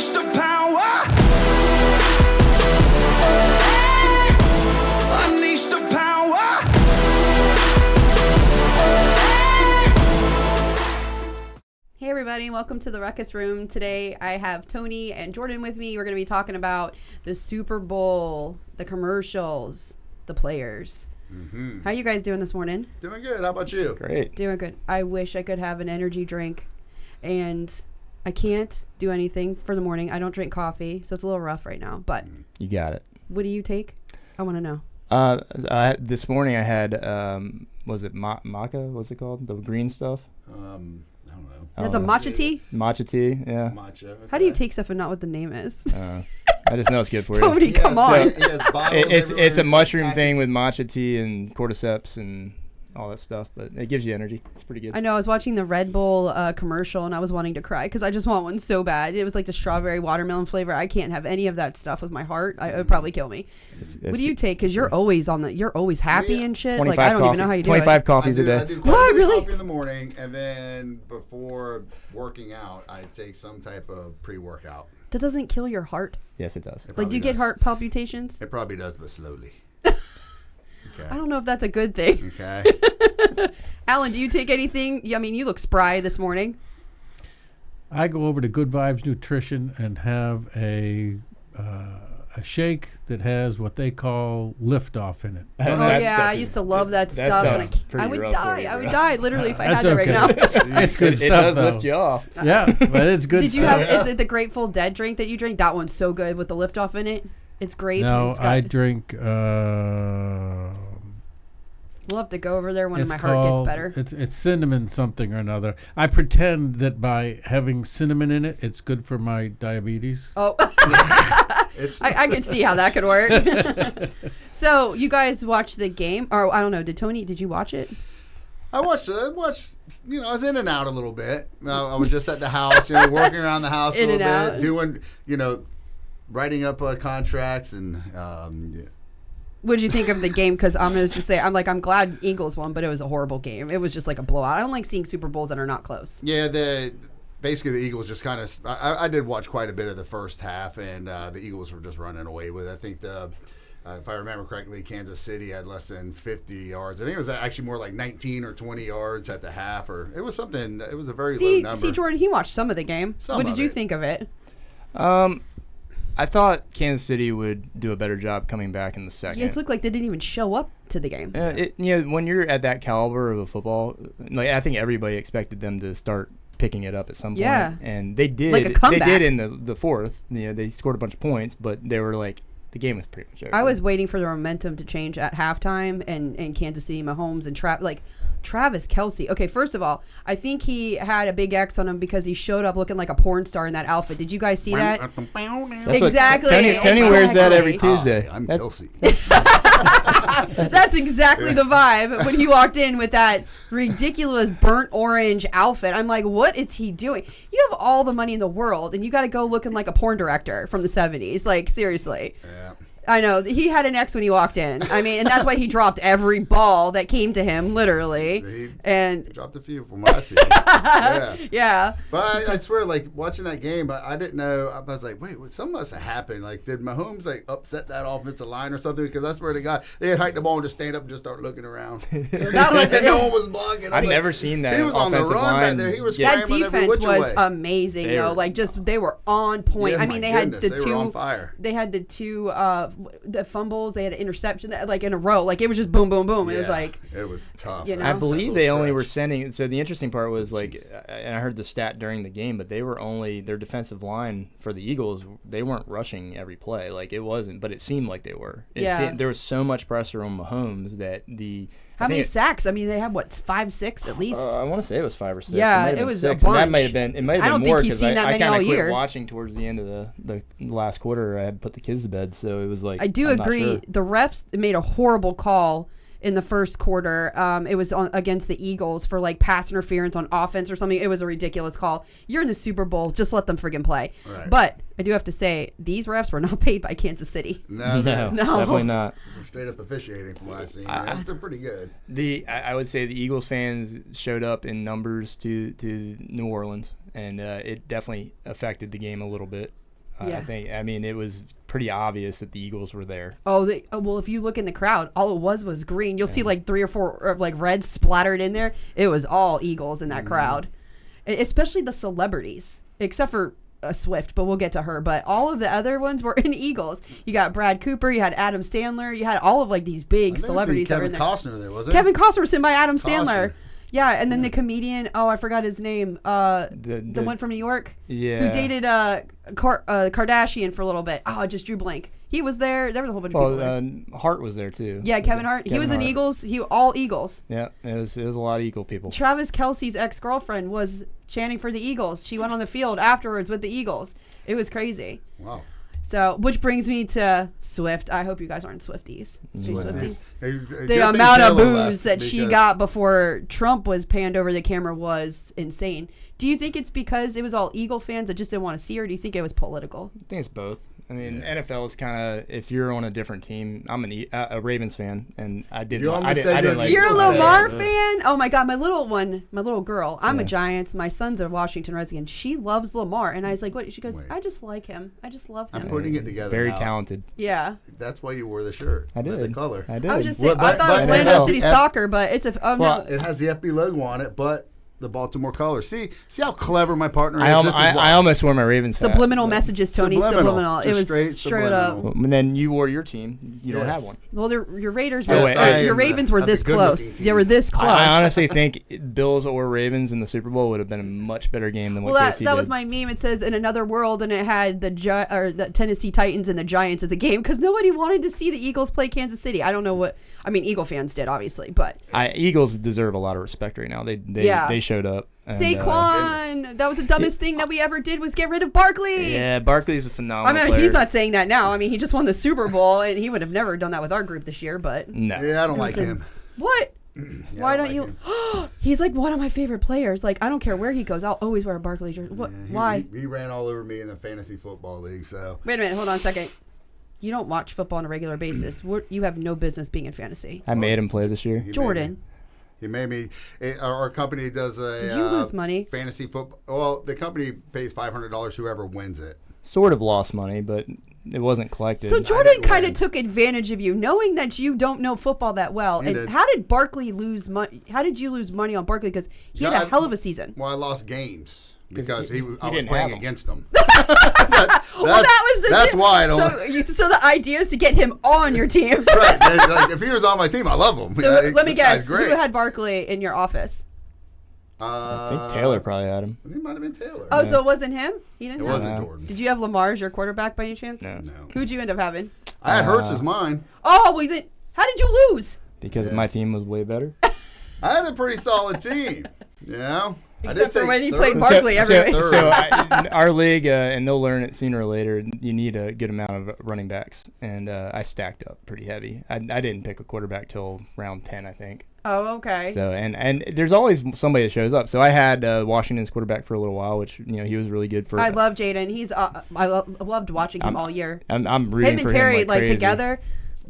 Unleash the power. Unleash the power. Hey everybody, welcome to the Rukas Room. Today I have Tony and Jordan with me. We're going to be talking about the Super Bowl, the commercials, the players. Mm-hmm. How you guys doing this morning? Doing good. How about you? Great. Doing good. I wish I could have an energy drink, and I can't do anything for the morning. I don't drink coffee, so it's a little rough right now. But You got it. what do you take? I want to know. This morning I had, was it maca? What's it called? The green stuff? I don't know. That's a matcha tea? Matcha tea, yeah. Matcha. Okay. How do you take stuff and not what the name is? I just know it's good for you. Tony, come on. It's a mushroom thing with matcha tea and cordyceps and all that stuff, but it gives you energy. It's pretty good. I know. I was watching the Red Bull commercial and I was wanting to cry because I just want one so bad. It was like the strawberry watermelon flavor. I can't have any of that stuff with my heart. It would probably kill me. What do you take? Because you're always you're always happy and shit. Like I don't even know how you do 25 it. coffees a day. I do What, really? coffee in the morning, and then before working out, I take some type of pre-workout. That doesn't kill your heart. Yes, it does. Like, do you get heart palpitations? It probably does, but slowly. Okay. I don't know if that's a good thing. Okay. Alan, do you take anything? I mean, you look spry this morning. I go over to Good Vibes Nutrition and have a shake that has what they call liftoff in it. Oh That yeah, stuff I is- used to love that that stuff. And stuff's pretty I would rough for die. you, I would bro. die literally if I That's had that right okay. now. It's good It stuff, does though. lift you off. Yeah, but it's good Did you stuff. have? Is it the Grateful Dead drink that you drink? That one's so good with the liftoff in it. It's great. No, It's got- I drink. We'll have to go over there when it's my heart gets called- better. It's cinnamon something or another. I pretend that by having cinnamon in it, it's good for my diabetes. Oh, It's I can see how that could work. So you guys watched the game, or I don't know? Did you watch it? I watched. I was in and out a little bit. I was just at the house, working around the house a In little and bit, out. doing, writing up contracts and. What did you think of the game? Because I'm going to just say, I'm glad Eagles won, but it was a horrible game. It was just like a blowout. I don't like seeing Super Bowls that are not close. Yeah, basically the Eagles just kind of. I did watch quite a bit of the first half, and the Eagles were just running away with it. I think if I remember correctly, Kansas City had less than 50 yards. I think it was actually more like 19 or 20 yards at the half, or it was something. It was a very low number. See, Jordan, he watched some of the game. What did you think of it? I thought Kansas City would do a better job coming back in the second. Yeah, it looked like they didn't even show up to the game. When you're at that caliber of a football, I think everybody expected them to start picking it up at some point. Yeah. And they did. Like a comeback. They did in the fourth. They scored a bunch of points, but they were like, the game was pretty much over. I was waiting for the momentum to change at halftime, and Kansas City, Mahomes, and Travis Kelce. Okay, first of all, I think he had a big X on him because he showed up looking like a porn star in that outfit. Did you guys see that? That's what Exactly. Tony wears that every Exactly. Tuesday. I'm That's- Kelsey. That's exactly the vibe when he walked in with that ridiculous burnt orange outfit. I'm like, what is he doing? You have all the money in the world, and you got to go looking like a porn director from the 70s. Like, seriously. Yeah. I know. He had an X when he walked in. I mean, and that's why he dropped every ball that came to him, literally. He And dropped a few from what I see. Yeah. yeah. But I swear, watching that game, I didn't know. I was like, wait, something must have happened. Like, did Mahomes upset that offensive line or something? Because I swear to God, they had hiked the ball and just stand up and just start looking around. That was- and no one was blocking. I've never seen that. He was on the offensive run line back there. He was That scrambling every defense which was way. amazing, They though. were- They were on point. Yeah, I mean, my they had goodness, the they two. were on fire. They had the two, the fumbles. They had an interception, in a row. Like, it was just boom, boom, boom. It was Yeah, like, it was tough. you know? I That believe little they only were stretch. sending. So the interesting part was and I heard the stat during the game, but they were only their defensive line for the Eagles. They weren't rushing every play, like it wasn't, but it seemed like they were. There was so much pressure on Mahomes that how many sacks? I mean, they had 5, 6 at least. I want to say it was 5 or 6. Yeah, might have it been was 6. a And that bunch. might have been. It might have I been don't more think he's because seen that I many kind all of quit year. watching towards the end of the last quarter. I had to put the kids to bed, so it was like I do I'm not agree. sure. The refs made a horrible call in the first quarter. It was against the Eagles for pass interference on offense or something. It was a ridiculous call. You're in the Super Bowl. Just let them friggin' play. Right. But I do have to say, these refs were not paid by Kansas City. No, No, No. definitely not. they're straight up officiating from what I've seen. They're pretty good. I would say the Eagles fans showed up in numbers to New Orleans, and it definitely affected the game a little bit. I think. I mean, it was pretty obvious that the Eagles were there. Oh, well, if you look in the crowd, all it was green. You'll see like 3 or 4 like red splattered in there. It was all Eagles in that crowd, especially the celebrities, except for Swift, but we'll get to her. But all of the other ones were in Eagles. You got Brad Cooper, you had Adam Sandler, you had all of like these big celebrities that were in there. Kevin Costner there, was it? Kevin Costner was sitting by Adam Sandler. Yeah, and then the comedian, I forgot his name, the one from New York, who dated Kardashian for a little bit. I just drew blank. He was there. There was a whole bunch of people there. Hart was there too. Yeah, Kevin Hart. He was in Eagles. All Eagles. Yeah, it was a lot of Eagle people. Travis Kelce's ex-girlfriend was chanting for the Eagles. She went on the field afterwards with the Eagles. It was crazy. Wow. So, which brings me to Swift. I hope you guys aren't Swifties. Swifties. The The amount of booze that she got before Trump was panned over the camera was insane. Do you think it's because it was all Eagle fans that just didn't want to see her, or do you think it was political? I think it's both. I mean, NFL is kind of, if you're on a different team, I'm a Ravens fan, and I didn't like. You're a Lamar fan? Oh my God, my little girl. I'm a Giants. My son's a Washington Redskin. She loves Lamar, and I was like, what? She goes, I just like him. I just love him. I'm putting it together. Very now. talented. Yeah. That's why you wore the shirt. I did. The color. I did. I was just saying, I thought it was Orlando City Soccer, but it's a. No. It has the FB logo on it, but the Baltimore color. See how clever my partner is. I almost wore my Ravens hat. Subliminal messages, Tony. Subliminal. It was straight up. And then you wore your team. You don't have one. Well, your Raiders were. Your Ravens were this close. They were this close. I honestly think Bills or Ravens in the Super Bowl would have been a much better game than what KC did. That was my meme. It says in another world, and it had the Tennessee Titans and the Giants at the game because nobody wanted to see the Eagles play Kansas City. I don't know what. I mean, Eagle fans did obviously, but Eagles deserve a lot of respect right now. They showed up. And, Saquon, that was the dumbest thing that we ever did was get rid of Barkley. Yeah, Barkley's a phenomenal player. He's not saying that now. I mean, he just won the Super Bowl, and he would have never done that with our group this year. But no, yeah, I don't like him. What? Why don't you? He's like one of my favorite players. Like I don't care where he goes, I'll always wear a Barkley jersey. What? Why? He ran all over me in the fantasy football league. So wait a minute, hold on a second. You don't watch football on a regular basis. You have no business being in fantasy. I made him play this year. Jordan. He made me. Our company does a. Did you lose money? Fantasy football. Well, the company pays $500 whoever wins it. Sort of lost money, but it wasn't collected. So Jordan kind of took advantage of you, knowing that you don't know football that well. How did Barkley lose money? How did you lose money on Barkley? Because he had a hell of a season. Well, I lost games. Because I was playing against him. That's why I don't. So the idea is to get him on your team. Right. Like, if he was on my team, I love him. So let me guess. Who had Barkley in your office? I think Taylor probably had him. I think it might have been Taylor. Oh, so it wasn't him? He didn't. It wasn't Jordan. Did you have Lamar as your quarterback by any chance? No. Who'd you end up having? I had Hurts as mine. Oh, well, how did you lose? Because my team was way better. I had a pretty solid team. You know? Except for when he played Barkley every week. Our league, and they'll learn it sooner or later, you need a good amount of running backs. And I stacked up pretty heavy. I didn't pick a quarterback till round 10, I think. Oh, okay. So and there's always somebody that shows up. So I had Washington's quarterback for a little while, which he was really good for. I love Jaden. He's I loved watching him all year. I'm rooting for him. Him and Terry like crazy. Together.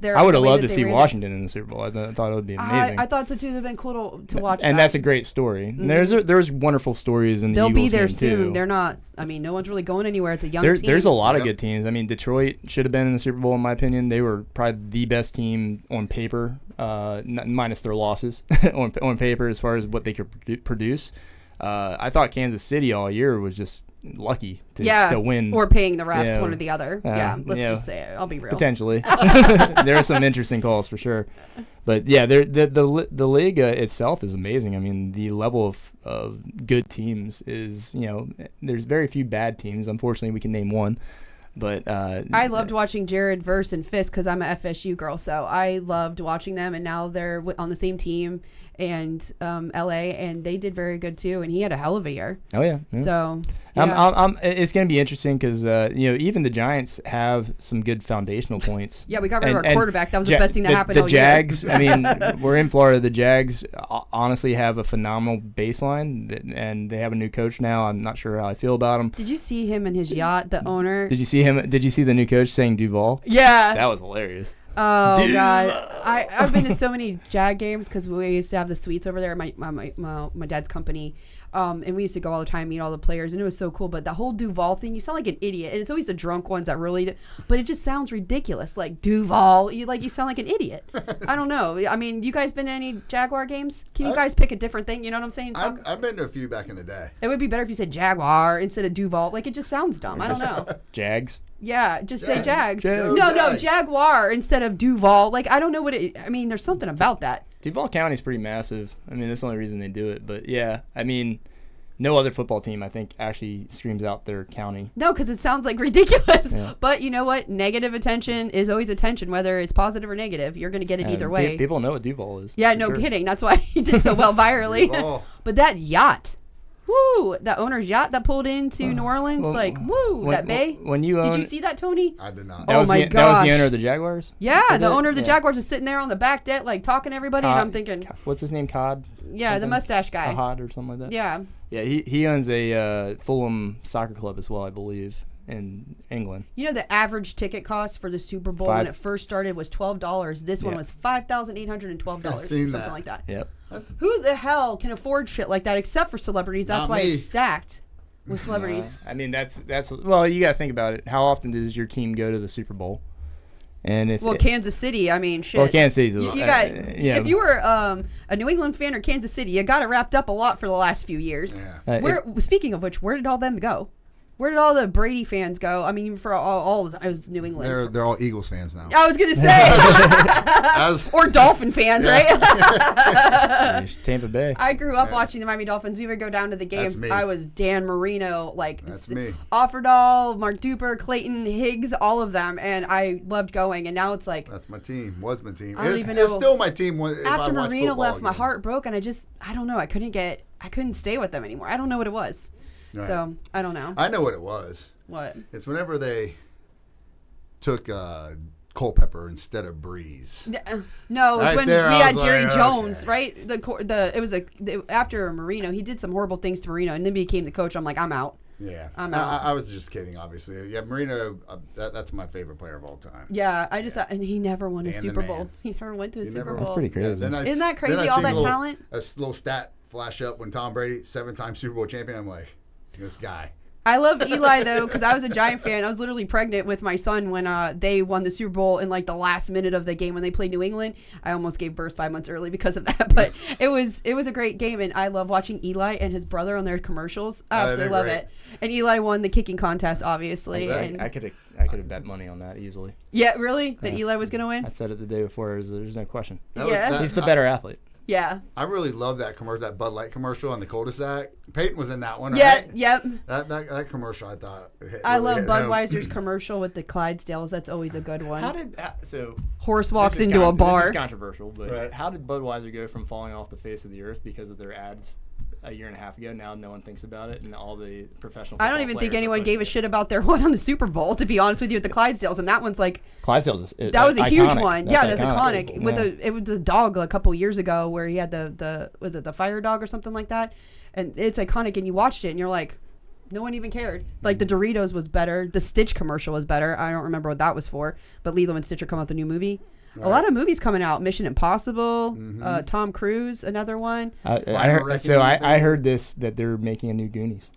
I would have loved to see Washington in the Super Bowl. I thought it would be amazing. I thought so too. It would have been cool to watch. And that's a great story. Mm-hmm. There's wonderful stories in the Eagles. They'll be there soon. Too. They're not. I mean, no one's really going anywhere. It's a young team. There's a lot of good teams. I mean, Detroit should have been in the Super Bowl in my opinion. They were probably the best team on paper, minus their losses on paper as far as what they could produce. I thought Kansas City all year was just lucky to win, or paying the refs, one or the other. Let's just say it. I'll be real. Potentially, there are some interesting calls for sure, but yeah, the league itself is amazing. I mean, the level of good teams is there's very few bad teams. Unfortunately, we can name one. But I loved watching Jared Verse and Fisk because I'm a FSU girl, so I loved watching them. And now they're on the same team and LA, and they did very good too. And he had a hell of a year. Oh yeah. So it's going to be interesting because even the Giants have some good foundational points. Yeah, we got rid of our quarterback. That was the best thing that happened all year. The Jags. I mean, we're in Florida. The Jags honestly have a phenomenal baseline, and they have a new coach now. I'm not sure how I feel about him. Did you see him and his yacht? The owner. Did you see him? Did you see the new coach saying Duval? Yeah. That was hilarious. Oh God, I've been to so many Jag games because we used to have the suites over there. My dad's company, And we used to go all the time, meet all the players, and it was so cool. But the whole Duval thing, you sound like an idiot. And it's always the drunk ones that really, but it just sounds ridiculous. Like Duval, you sound like an idiot. I don't know. I mean, you guys been to any Jaguar games? Can you guys pick a different thing? You know what I'm saying? I've been to a few back in the day. It would be better if you said Jaguar instead of Duval. Like, it just sounds dumb. I don't know. Jags. Yeah, just say Jags. Jags. No, Jaguar instead of Duval. Like, I don't know what it. I mean, there's something about that. Duval County's pretty massive. I mean, that's the only reason they do it. But yeah, I mean, no other football team, I think, actually screams out their county. No, because it sounds like ridiculous. Yeah. But you know what? Negative attention is always attention, whether it's positive or negative. You're going to get it either way. People know what Duval is. Yeah, no kidding. That's why he did so well virally. But that yacht. Woo! That owner's yacht that pulled into New Orleans, that bay. When you own, did you see that, Tony? I did not. Oh my gosh! That was the owner of the Jaguars. Yeah, the owner of the Jaguars is sitting there on the back deck, like talking to everybody, and I'm thinking, what's his name? Cod. Yeah, something? the mustache guy. Cod or something like that. Yeah. Yeah, he owns a Fulham soccer club as well, I believe, in England. You know, the average ticket cost for the Super Bowl when it first started was $12. This one was $5,812 or something like that. Yep. Who the hell can afford shit like that except for celebrities? That's why it's stacked with celebrities. I mean, that's well, you got to think about it. How often does your team go to the Super Bowl? And if Kansas City, I mean, shit. Well, Kansas City's you got if you were a New England fan or Kansas City, you got it wrapped up a lot for the last few years. Yeah. Speaking of which, where did all them go? Where did all the Brady fans go? I mean, for all I was New England. They're all Eagles fans now. I was gonna say, or Dolphin fans, right? Tampa Bay. I grew up watching the Miami Dolphins. We would go down to the games. I was Dan Marino, That's me. Offerdahl, Mark Duper, Clayton, Higgs, all of them, and I loved going. And now it's like that's my team. Was my team. I don't even know. It's still my team. After Marino left, my heart broke, and I don't know. I couldn't stay with them anymore. I don't know what it was. Right. So I don't know. I know what it was. What? It's whenever they took Culpepper instead of Breeze. No, it's right when there, we had Jerry like, Jones, okay. right? It was after Marino, he did some horrible things to Marino, and then became the coach. I'm like, I'm out. Yeah, I'm out. I was just kidding, obviously. Yeah, Marino, that's my favorite player of all time. Yeah, and he never won a Super Bowl. He never went to a Super Bowl. That's pretty crazy. Yeah, Isn't that crazy? All that talent. A little stat flash up when Tom Brady, 7-time Super Bowl champion. I'm like, this guy. I love Eli though, because I was a Giant fan. I was literally pregnant with my son when they won the Super Bowl in like the last minute of the game when they played New England. I almost gave birth 5 months early because of that, but it was a great game, and I love watching Eli and his brother on their commercials. I absolutely love it. And Eli won the kicking contest, obviously. And I could have bet money on that easily. Yeah, really? That Eli was gonna win? I said it the day before. There's no question. He's the better athlete. Yeah. I really love that commercial, that Bud Light commercial on the cul-de-sac. Peyton was in that one, yeah, right? Yep. That commercial, I thought. I love Budweiser's commercial with the Clydesdales. That's always a good one. Horse walks into a bar. This is controversial, but how did Budweiser go from falling off the face of the earth because of their ads a year and a half ago? Now no one thinks about it, and all the professional. I don't even think anyone gave a shit about their one on the Super Bowl. To be honest with you, with the Clydesdales, and that one's like Clydesdales. That was a huge one. That's iconic. Yeah. It was a dog a couple years ago where he had was it the fire dog or something like that, and it's iconic. And you watched it, and you're like, no one even cared. Like the Doritos was better. The Stitch commercial was better. I don't remember what that was for, but Lilo and Stitch are coming out the new movie. Right. A lot of movies coming out. Mission Impossible, Tom Cruise, another one. I heard that they're making a new Goonies.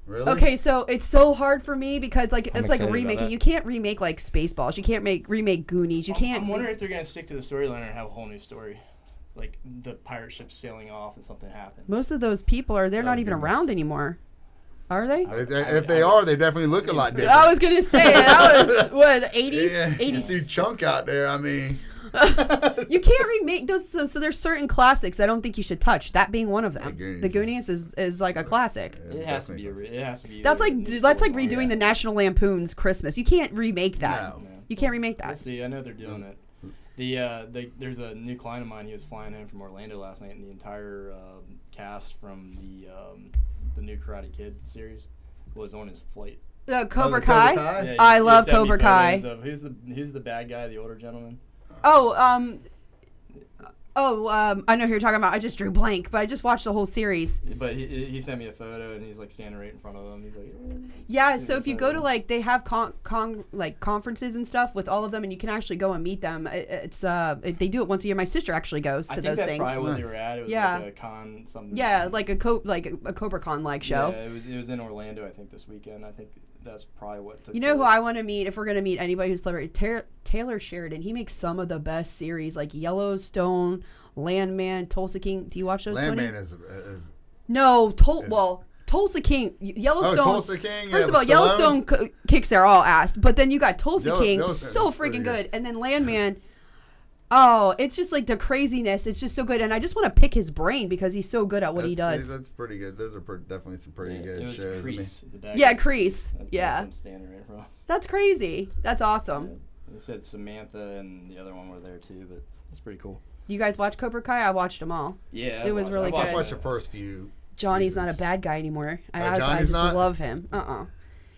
Really? Okay, so it's so hard for me because it's like remaking. You can't remake like Spaceballs. You can't remake Goonies. You can't. I'm wondering if they're gonna stick to the storyline or have a whole new story, like the pirate ship sailing off and something happened. Most of those people they're not even around anymore. Are they? If they are, they definitely look a lot different. I was gonna say that was what the 80s. Yeah, 80s. You see Chunk out there. I mean, you can't remake those. So there's certain classics I don't think you should touch. That being one of them. The Goonies is like a classic. It has to be. It has to be. That's like redoing the National Lampoon's Christmas. You can't remake that. No. You can't remake that. We'll see, I know they're doing it. There's a new client of mine. He was flying in from Orlando last night, and the entire cast from the new Karate Kid series was on his flight. Cobra Kai. Yeah, I love Cobra Kai. Who's the bad guy? The older gentleman. Oh, I know who you're talking about. I just drew blank, but I just watched the whole series. But he sent me a photo, and he's like standing right in front of him. He's like, yeah. So if you go to like, they have like conferences and stuff with all of them, and you can actually go and meet them. They do it once a year. My sister actually goes to those things. I think that's probably what they were at. It was like a con something. Yeah, like a Cobra Con like show. Yeah, it was in Orlando, I think, this weekend. I think that's probably what took. You know who I want to meet if we're gonna meet anybody who's celebrity? Taylor Sheridan. He makes some of the best series like Yellowstone, Landman, Tulsa King. Do you watch those? Landman Tony? is no. Tulsa King, Yellowstone. Oh, Tulsa King. First of all, Yellowstone kicks their all ass, but then you got Tulsa King, so freaking good, and then Landman. Oh, it's just like the craziness. It's just so good, and I just want to pick his brain because he's so good at what he does. That's pretty good. Those are definitely some pretty good shows. Crease, Crease. Yeah. That's crazy. That's awesome. Yeah. They said Samantha and the other one were there too, but it's pretty cool. You guys watch Cobra Kai? I watched them all. Yeah, it was really good. I watched the first few. Johnny's seasons. not a bad guy anymore. I just love him.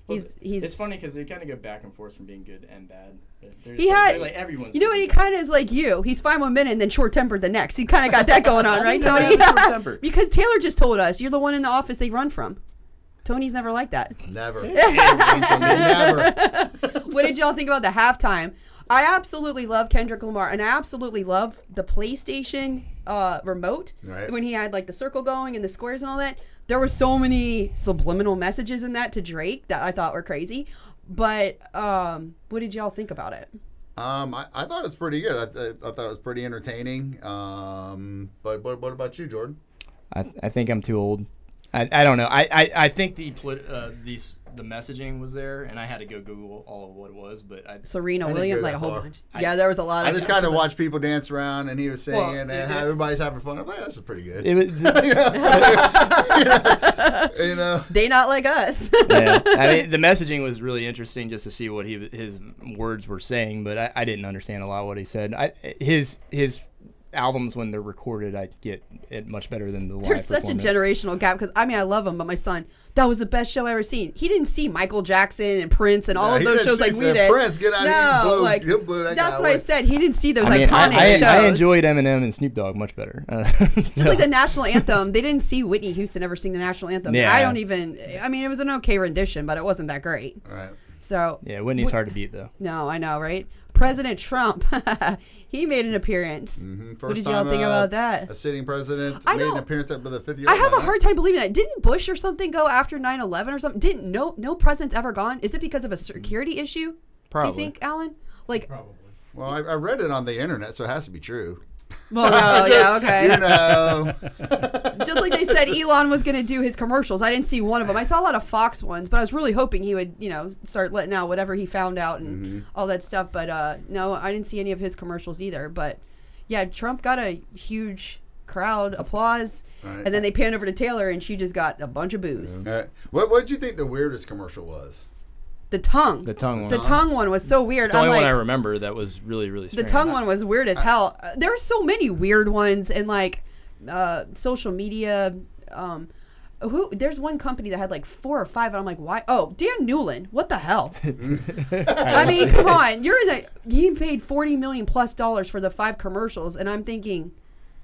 He's. It's funny because they kind of go back and forth from being good and bad. They're like everyone's. You know what? He kind of is like you. He's fine one minute and then short tempered the next. He kind of got that going on, right, Tony? Because Taylor just told us you're the one in the office they run from. Tony's never like that. Never. Never. What did y'all think about the halftime? I absolutely love Kendrick Lamar, and I absolutely love the PlayStation remote when he had like the circle going and the squares and all that. There were so many subliminal messages in that to Drake that I thought were crazy. But what did y'all think about it? I thought it was pretty good. I thought it was pretty entertaining. But what about you, Jordan? I think I'm too old. I don't know. I think the messaging was there, and I had to go Google all of what it was. But Serena Williams, like a whole bunch. Yeah, there was a lot. I just kind of watched people dance around, and he was singing, and everybody's having fun. I'm like, this is pretty good. It was, you know, they not like us. Yeah, I mean, the messaging was really interesting just to see what his words were saying, but I didn't understand a lot of what he said. His albums when they're recorded, I get it much better than the live There's such a generational gap because I love him, but my son, that was the best show I ever seen. He didn't see Michael Jackson and Prince and all of those shows like we did. Prince, get out of here! That's what I said. He didn't see those iconic shows. I enjoyed Eminem and Snoop Dogg much better. Just like the national anthem, they didn't see Whitney Houston ever sing the national anthem. Yeah. I mean, it was an okay rendition, but it wasn't that great. Right. So yeah, Whitney's hard to beat though. No, I know, right? President Trump, he made an appearance. Mm-hmm. What did y'all think about that? A sitting president made an appearance at the 50th. I have a hard time believing that. Didn't Bush or something go after 9/11 or something? Didn't no president's ever gone? Is it because of a security issue? Probably. Do you think, Alan? Like, Probably. Well, I read it on the internet, so it has to be true. Well, no, yeah, okay. You know. Just like they said Elon was going to do his commercials. I didn't see one of them. I saw a lot of Fox ones, but I was really hoping he would, start letting out whatever he found out and all that stuff. But no, I didn't see any of his commercials either. But yeah, Trump got a huge crowd applause, and then they panned over to Taylor, and she just got a bunch of boos. What did you think the weirdest commercial was? The tongue. The tongue one. The tongue one was so weird. It's the only one I remember that was really, really strange. The tongue one was weird as hell. There were so many weird ones, and like social media. There's one company that had like 4 or 5, and I'm like, why? Oh, Dan Newland. What the hell? I mean, come on. He paid $40 million plus for the 5 commercials, and I'm thinking,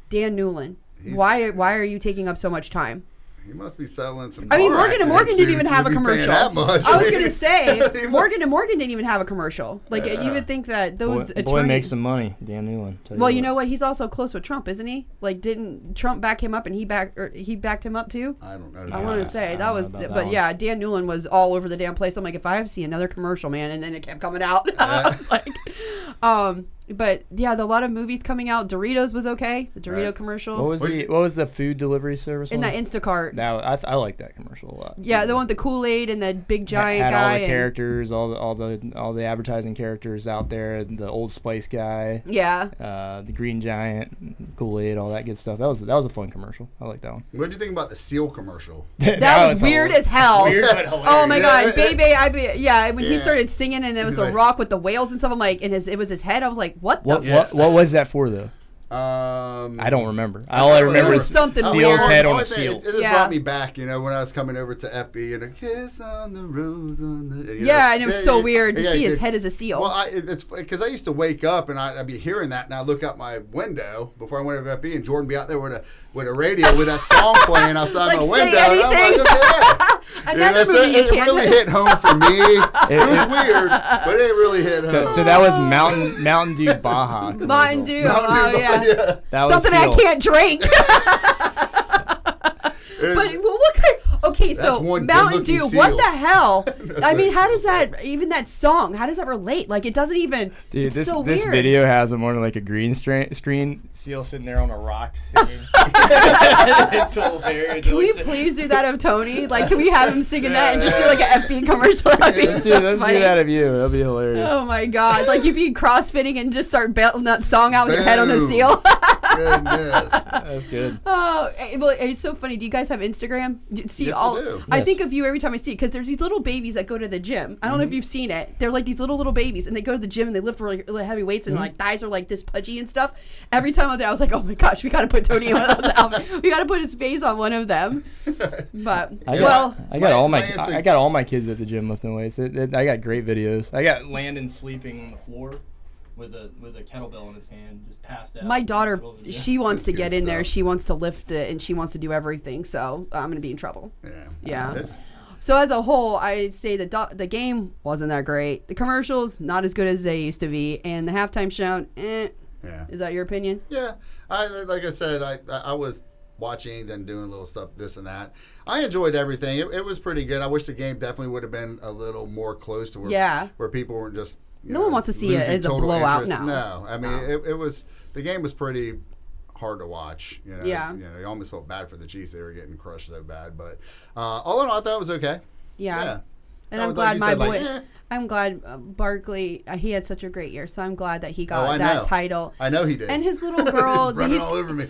Dan Newland, why are you taking up so much time? He must be selling some. I mean, Morgan & Morgan didn't even have a commercial. That much. I was going to say, Morgan & Morgan didn't even have a commeral. Like, you would think that those attorneys... Boy makes some money, Dan Newland. Well, you know what? He's also close with Trump, isn't he? Like, didn't Trump back him up and he backed him up too? I don't know. I want to say that was... But yeah, Dan Newland was all over the damn place. I'm like, if I see another commercial, man, and then it kept coming out. I was like... But yeah, a lot of movies coming out. Doritos was okay. The Dorito commercial. What was the food delivery service? In that Instacart. Now I like that commercial a lot. Yeah, the one with the Kool-Aid and the big giant had guy. All the characters, all the advertising characters out there. The Old Spice guy. Yeah. The Green Giant, Kool-Aid, all that good stuff. That was a fun commercial. I like that one. What did you think about the Seal commercial? That was weird as hell. Weird but hilarious. Oh my god, baby! When he started singing and it was a rock with the whales and stuff, I'm like, and it was his head. I was like, what? What was that for though? I don't remember. All I remember is something Seal's weird. head on a Thing, seal. It just brought me back, when I was coming over to Epi and a kiss on the rose on the. And it was so weird to see his head as a seal. Well, it's because I used to wake up and I'd be hearing that, and I'd look out my window before I went over to Epi, and Jordan be out there with a radio with that song playing outside my window. Anything. And I'm like, Another movie it really hit home for me. It was weird, but it really hit home. So that was Mountain Dew Baja. Mountain Dew. Oh yeah. That was something I Seal. can't drink. But what kind? Okay, so Mountain Dew. seal. What the hell? I mean, how does that even that song? How does that relate? Like, it doesn't even. Dude, it's so this weird. video has him on like a green screen. Seal sitting there on a rock singing. It's hilarious. Can we please do that of Tony? Like, can we have him singing that and just do like an FB commercial? That'd be Let's so do funny. that of you. That'll be hilarious. Oh my god! Like, you'd be crossfitting and just start belting that song out with your head on a Boom. seal. Goodness. That's good. Oh, well, it's so funny. Do you guys have Instagram? See Yes, all. I do. I Yes. think of you every time I see it because there's these little babies that go to the gym. I don't know if you've seen it. They're like these little babies, and they go to the gym and they lift really heavy weights, and like thighs are like this pudgy and stuff. Every time I was there, I was like, oh my gosh, we got to put Tony in one of those outfits. We got to put his face on one of them. But I got all my kids at the gym lifting weights. I got great videos. I got Landon sleeping on the floor with a kettlebell in his hand, just passed out. my daughter, in the middle of the gym. she wants to Good get in there. stuff. She wants to lift it, and she wants to do everything. So I'm gonna be in trouble. Yeah. Yeah. So as a whole, I'd say the game wasn't that great. The commercials, not as good as they used to be. And the halftime show, Yeah. Is that your opinion? Yeah. Like I said, I was watching, then doing little stuff, this and that. I enjoyed everything. It was pretty good. I wish the game definitely would have been a little more close to where people weren't just. No one wants to see it losing as a total blowout interest. now. No. I mean, it was, the game was pretty hard to watch. Yeah. You almost felt bad for the Chiefs. They were getting crushed so bad. But all in all, I thought it was okay. Yeah. And That I'm was, glad like you my said, boy. like, I'm glad Barkley. He had such a great year, so I'm glad that he got I that know. title. I know he did. And his little girl, running all over me.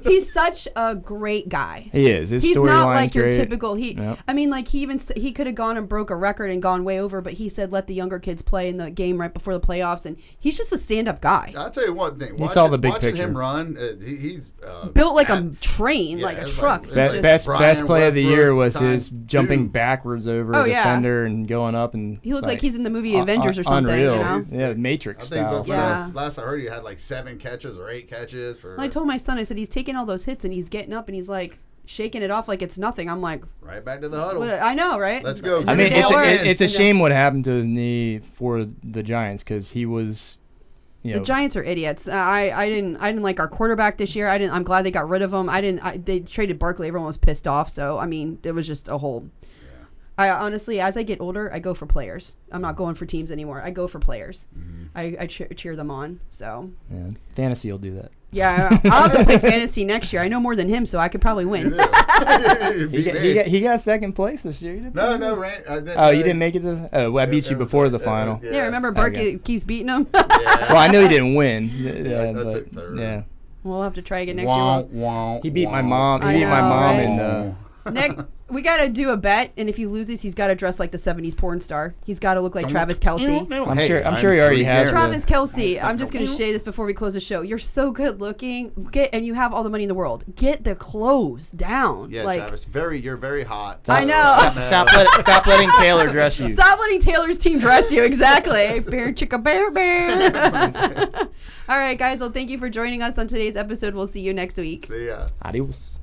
he's such a great guy. He is. His He's not storyline's like your great. typical. Yep. I mean, like he could have gone and broke a record and gone way over, but he said let the younger kids play in the game right before the playoffs, and he's just a stand-up guy. I'll tell you one thing. saw the big watching picture. him run, he's Built like a train, like a it's truck. like- He's Be- just- Best Brian play of the Westbrook year was times his jumping 2. backwards over Oh, a yeah. defender and going up and. He looked like he's in the movie Avengers or something. Unreal. You know. Yeah, I Matrix think style. Yeah. last I heard, he had like 7 catches or 8 catches for. I told my son, I said he's taking all those hits and he's getting up and he's like shaking it off like it's nothing. I'm like, right back to the huddle. what, I know, right? Let's go. I mean, Give it all in. it's a shame what happened to his knee for the Giants because he was. The Giants are idiots. I didn't like our quarterback this year. I'm glad they got rid of him. They traded Barkley. Everyone was pissed off. So I mean, it was just a whole. I honestly, as I get older, I go for players. I'm not going for teams anymore. I go for players. I cheer them on. So. Yeah, fantasy will do that. Yeah, I'll have to play fantasy next year. I know more than him, so I could probably win. He got second place this year. No, You didn't make it to. Oh, I beat you before the final. Yeah, remember Barkley keeps beating him. Well, I know he didn't win. I but, took third. yeah. We'll have to try again next year. He beat my mom. He I beat my know, mom right? and. Nick, we gotta do a bet, and if he loses, he's gotta dress like the '70s porn star. He's gotta look like Travis Kelce. I'm sure he already has. Travis Kelce, I'm just gonna say this before we close the show. You're so good looking. And you have all the money in the world. Get the clothes down. Yeah, like, Travis, you're very hot. I know. Stop letting Taylor dress you. Stop letting Taylor's team dress you. Exactly. Bear chicka bear. All right, guys. Well, thank you for joining us on today's episode. We'll see you next week. See ya. Adios.